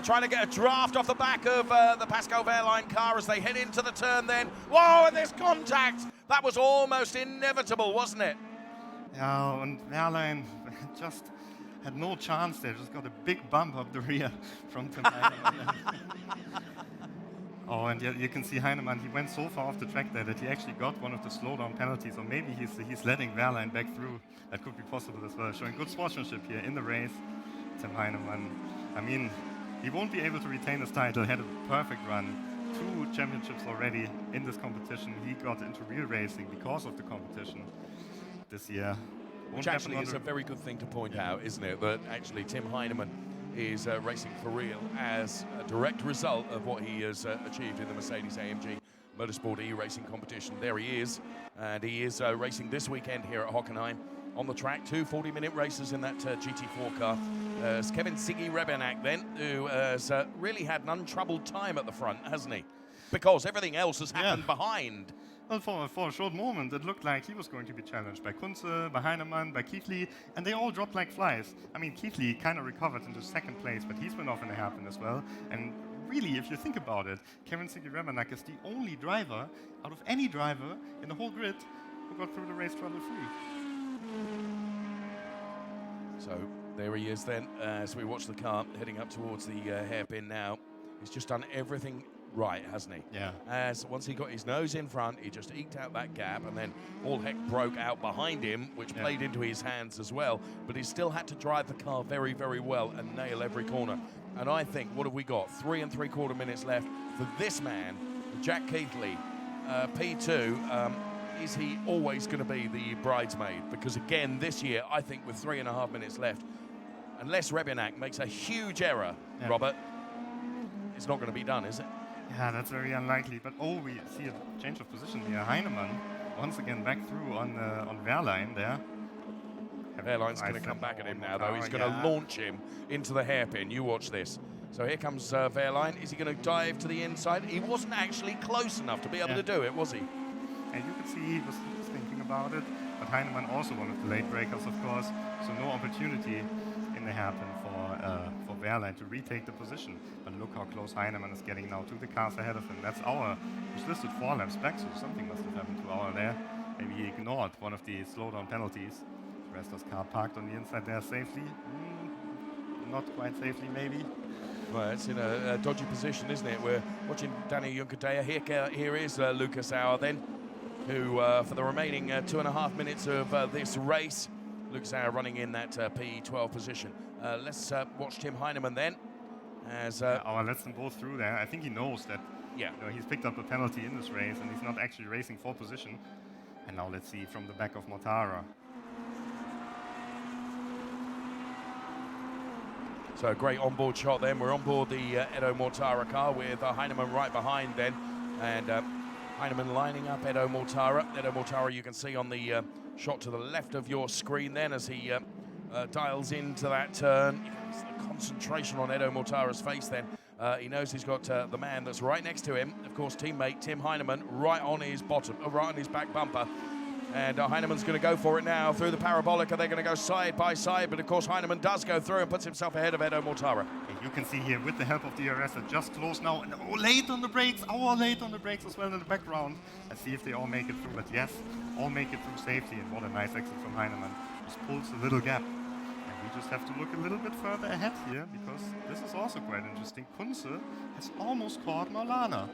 Trying to get a draft off the back of the Pascal Wehrlein car as they head into the turn then. Whoa, and there's contact. That was almost inevitable, wasn't it? Yeah, and Wehrlein just had no chance there. Just got a big bump up the rear from Tim Hyneman. Oh, and you can see Hyneman, he went so far off the track there that he actually got one of the slowdown penalties, or maybe he's letting Wehrlein back through. That could be possible as well. Showing good sportsmanship here in the race, Tim Hyneman. I mean, he won't be able to retain his title. Had a perfect run. 2 championships already in this competition. He got into real racing because of the competition this year. Which actually is a very good thing to point out, isn't it? That actually Tim Hyneman is racing for real as a direct result of what he has achieved in the Mercedes-AMG Motorsport eRacing competition. There he is, and he is racing this weekend here at Hockenheim on the track. 2 40-minute races in that GT4 car. Kevin Siggy Rebenak then, who has really had an untroubled time at the front, hasn't he? Because everything else has happened behind. Well, for a short moment, it looked like he was going to be challenged by Kunze, by Hyneman, by Keithley, and they all dropped like flies. I mean, Keithley kind of recovered into 2nd place, but he's been off in a hairpin as well. And really, if you think about it, Kevin Siggy Rebenak is the only driver out of any driver in the whole grid who got through the race trouble-free. So there he is then, as we watch the car heading up towards the hairpin now. He's just done everything right, hasn't he? Yeah. As once he got his nose in front, he just eked out that gap, and then all heck broke out behind him, which played into his hands as well. But he still had to drive the car very, very well and nail every corner. And I think, what have we got? 3 3/4 minutes left for this man, Jack Keithley, P2. Is he always going to be the bridesmaid? Because again, this year, I think with 3.5 minutes left, unless Rebenak makes a huge error, Robert, it's not going to be done, is it? Yeah, that's very unlikely. But we see a change of position here. Hyneman once again back through on Wehrlein there. Wehrlein's going to come back at him now, though. He's going to launch him into the hairpin. You watch this. So here comes Wehrlein. Is he going to dive to the inside? He wasn't actually close enough to be able to do it, was he? And you could see he was thinking about it. But Hyneman also one of the late breakers, of course. So no opportunity in the hairpin for Wehrlein to retake the position. But look how close Hyneman is getting now to the cars ahead of him. That's our, who's listed 4 laps back, so something must have happened to our there. Maybe he ignored one of the slowdown penalties. Resto's car parked on the inside there safely. Not quite safely, maybe. Well, it's in a dodgy position, isn't it? We're watching Danny Juncker. Here is Lucas Auer then, who for the remaining 2.5 minutes of this race, Lucas Auer running in that P12 position. Let's watch Tim Hyneman then. As Auer lets them both through there. I think he knows that he's picked up a penalty in this race and he's not actually racing for position. And now let's see from the back of Mortara. So a great onboard shot then. We're on board the Edo Mortara car with Hyneman right behind then. And Hyneman lining up Edo Mortara. Edo Mortara you can see on the shot to the left of your screen then as he dials into that turn. The concentration on Edo Mortara's face then. He knows he's got the man that's right next to him. Of course, teammate Tim Hyneman right on his bottom, right on his back bumper. And Hyneman's going to go for it now through the parabolic. They're going to go side by side, but of course Hyneman does go through and puts himself ahead of Edo Mortara. You can see here with the help of the DRS, it just closed now, and late on the brakes, late on the brakes as well in the background. Let's see if they all make it through, but yes, all make it through safely, and what a nice exit from Hyneman. Just pulls a little gap. And we just have to look a little bit further ahead here, because this is also quite interesting. Kunze has almost caught Maulana.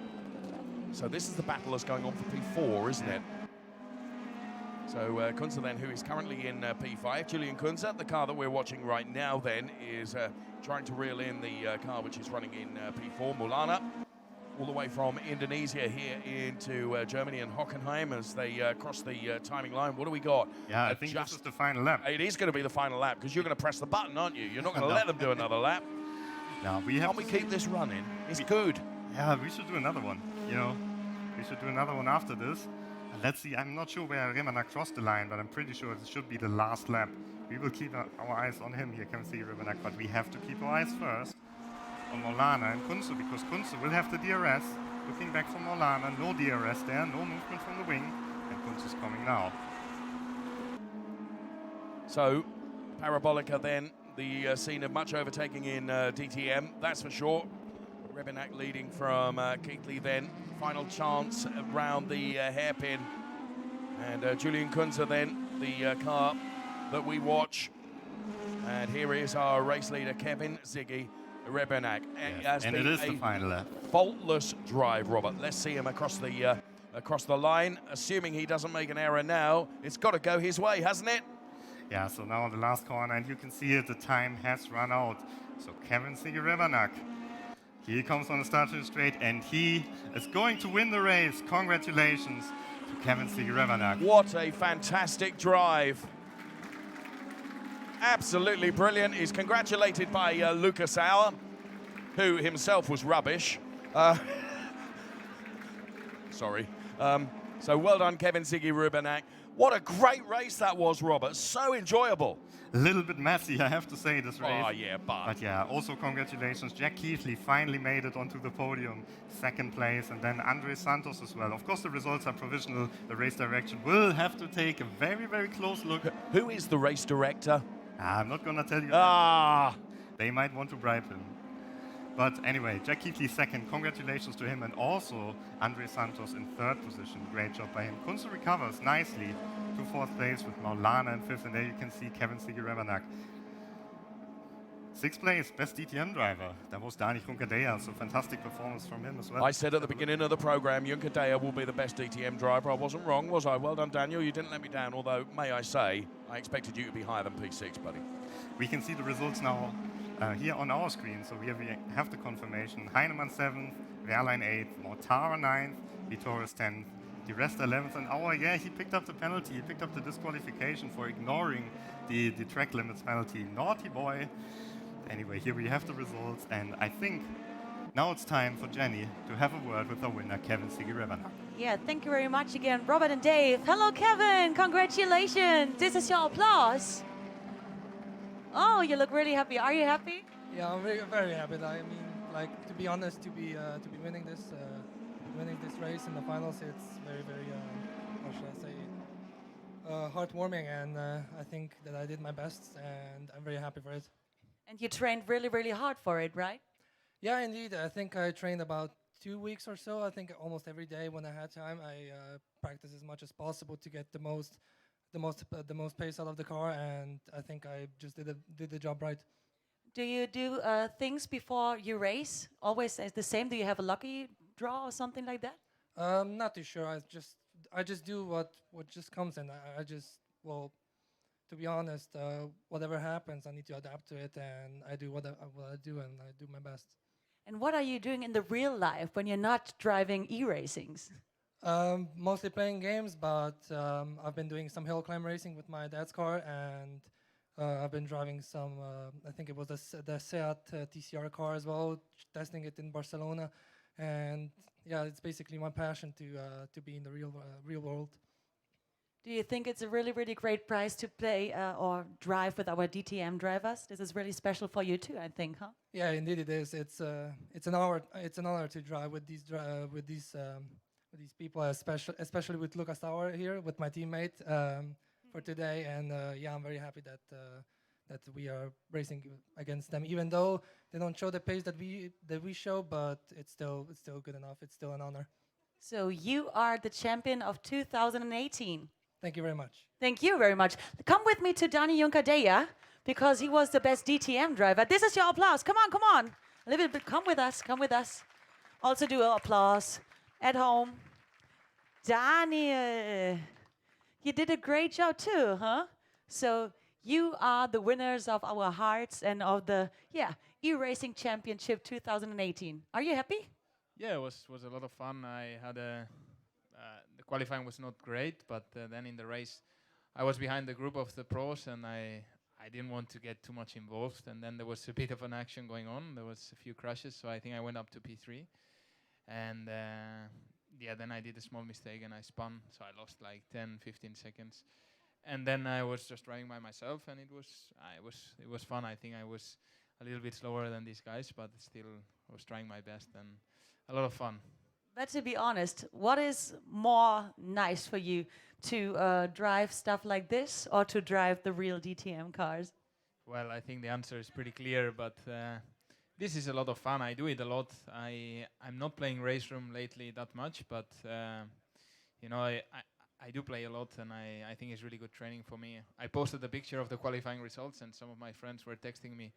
So this is the battle that's going on for P4, isn't it? So Kunze then, who is currently in P5, Julian Kunze, the car that we're watching right now then, is trying to reel in the car which is running in P4, Maulana, all the way from Indonesia here into Germany and Hockenheim as they cross the timing line. What do we got? Yeah, I think this is the final lap. It is going to be the final lap, because you're going to press the button, aren't you? You're not going to let them do another lap. Now we have. Can't we keep this running? It's good. Yeah, we should do another one. You know, we should do another one after this. Let's see, I'm not sure where Revanak crossed the line, but I'm pretty sure it should be the last lap. We will keep our eyes on him here, Kevin Revanak, but we have to keep our eyes first on Maulana and Kunze, because Kunze will have the DRS. Looking back from Maulana, no DRS there, no movement from the wing, and Kunze's coming now. So, Parabolica then, the scene of much overtaking in DTM, that's for sure. Revanak leading from Keighley then. Final chance around the hairpin. And Julian Kunze then, the car that we watch. And here is our race leader, Kevin Ziggy Revanak. Yes. And it is the final lap. Faultless drive, Robert. Let's see him across the line. Assuming he doesn't make an error now, it's got to go his way, hasn't it? Yeah, so now on the last corner, and you can see it, the time has run out. So Kevin Ziggy Revanak, he comes on the starting straight, and he is going to win the race. Congratulations to Kevin Ziggy Revanak. What a fantastic drive. Absolutely brilliant. He's congratulated by Lucas Auer, who himself was rubbish. Sorry. So well done, Kevin Ziggy Revanak. What a great race that was, Robert. So enjoyable. A little bit messy, I have to say, this race. Oh, yeah, But yeah, also congratulations. Jack Keighley finally made it onto the podium, second place, and then Andre Santos as well. Of course, the results are provisional. The race direction will have to take a very, very close look. Who is the race director? I'm not going to tell you Ah! that. They might want to bribe him. But anyway, Jack Keighley second. Congratulations to him. And also Andre Santos in third position. Great job by him. Kunze recovers nicely to fourth place with Maulana in fifth. And there you can see Kevin Ziggy Revanak. Sixth place, best DTM driver. That was Dani Juncadella. So fantastic performance from him as well. I said at the beginning of the program, Juncadella will be the best DTM driver. I wasn't wrong, was I? Well done, Daniel. You didn't let me down. Although, may I say, I expected you to be higher than P6, buddy. We can see the results now here on our screen. So here we have the confirmation. Hyneman 7th, Wehrlein 8th, Mortara 9th, Vitoris 10th, Di Resta 11th. And Auer, yeah, he picked up the penalty. He picked up the disqualification for ignoring the track limits penalty. Naughty boy. Anyway, here we have the results. And I think now it's time for Jenny to have a word with our winner, Kevin Ziggy Revanak. Yeah, thank you very much again, Robert and Dave. Hello, Kevin. Congratulations. This is your applause. Oh, you look really happy. Are you happy? Yeah, I'm very, very happy. I mean, like, to be honest, to be winning this race in the finals, it's very, very how should I say, heartwarming, and I think that I did my best, and I'm very happy for it. And you trained really, really hard for it, right? Yeah, indeed. I think I trained about 2 weeks or so. I think almost every day when I had time, I practiced as much as possible to get the most pace out of the car, and I think I just did the job right. Do you do things before you race? Always the same? Do you have a lucky draw or something like that? Not too sure. I just do what just comes in. I just, well, to be honest, whatever happens, I need to adapt to it, and I do what I do, and I do my best. And what are you doing in the real life when you're not driving e-racings? Mostly playing games, but I've been doing some hill climb racing with my dad's car, and I've been driving some, I think it was the Seat TCR car as well, testing it in Barcelona. And yeah, it's basically my passion to be in the real world. Do you think it's a really, really great prize to play or drive with our DTM drivers? This is really special for you too, I think, huh? Yeah, indeed it is. It's an honor to drive with these these people, especially with Lucas Sauer here, with my teammate for today. And yeah, I'm very happy that we are racing against them, even though they don't show the pace that we show, but it's still good enough. It's still an honor. So you are the champion of 2018. Thank you very much. Thank you very much. Come with me to Dani Juncker because he was the best DTM driver. This is your applause. Come on, come on. A little bit. Come with us. Come with us. Also do applause at home. Daniel, you did a great job too, huh? So you are the winners of our hearts and of the eRacing Championship 2018. Are you happy? Yeah, it was a lot of fun. I had the qualifying was not great, but then in the race, I was behind the group of the pros, and I didn't want to get too much involved. And then there was a bit of an action going on. There was a few crashes, so I think I went up to P3. And then I did a small mistake and I spun, so I lost like 10, 15 seconds. And then I was just driving by myself, and it was fun. I think I was a little bit slower than these guys, but still I was trying my best and a lot of fun. But to be honest, what is more nice for you, to drive stuff like this or to drive the real DTM cars? Well, I think the answer is pretty clear, but this is a lot of fun. I do it a lot. I'm not playing race room lately that much, but I do play a lot, and I think it's really good training for me. I posted a picture of the qualifying results, and some of my friends were texting me,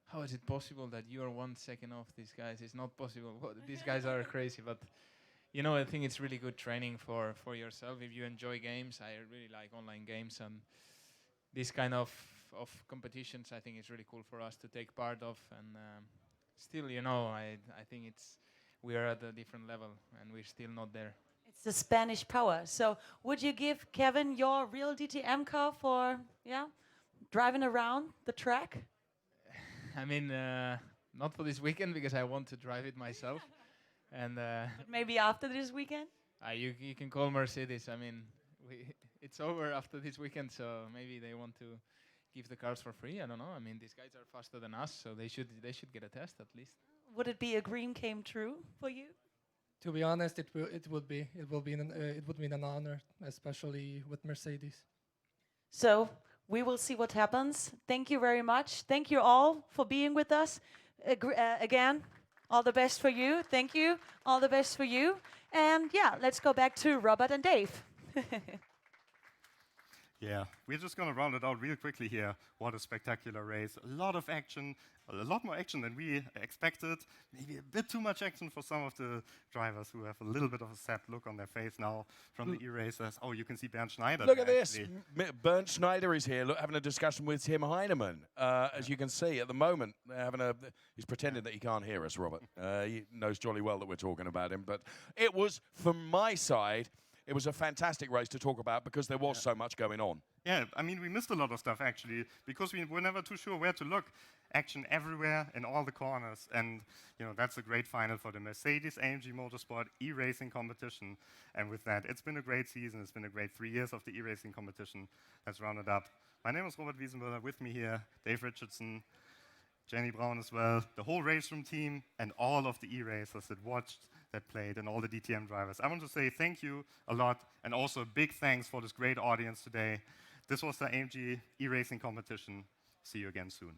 how is it possible that you are 1 second off these guys? It's not possible. These guys are crazy. But, I think it's really good training for yourself. If you enjoy games, I really like online games. And this kind of competitions, I think it's really cool for us to take part of. And still, I think we are at a different level, and we're still not there. It's the Spanish power. So would you give Kevin your real DTM car for, driving around the track? I mean, not for this weekend because I want to drive it myself. And But maybe after this weekend? you can call Mercedes. I mean, it's over after this weekend, so maybe they want to give the cars for free. I don't know. I mean, these guys are faster than us, so they should get a test at least. Would it be a dream came true for you? To be honest, it would be an honor, especially with Mercedes. So we will see what happens. Thank you very much. Thank you all for being with us. Again, all the best for you. Thank you. All the best for you. And let's go back to Robert and Dave. Yeah, we're just going to round it out real quickly here. What a spectacular race. A lot of action, a lot more action than we expected. Maybe a bit too much action for some of the drivers who have a little bit of a sad look on their face now from the e-racers. Oh, you can see Bernd Schneider. Look at this. Bernd Schneider is here having a discussion with Tim Hyneman. As you can see, at the moment, he's pretending that he can't hear us, Robert. He knows jolly well that we're talking about him. But it was, from my side, it was a fantastic race to talk about because there was so much going on. Yeah, I mean, we missed a lot of stuff, actually, because we were never too sure where to look. Action everywhere in all the corners. And, that's a great final for the Mercedes-AMG Motorsport e-racing competition. And with that, it's been a great season. It's been a great 3 years of the e-racing competition. Let's round it up. My name is Robert Wiesenmüller. With me here, Dave Richardson, Jenny Brown as well, the whole race room team, and all of the e-racers that watched, that played, and all the DTM drivers. I want to say thank you a lot, and also a big thanks for this great audience today. This was the AMG e-racing competition. See you again soon.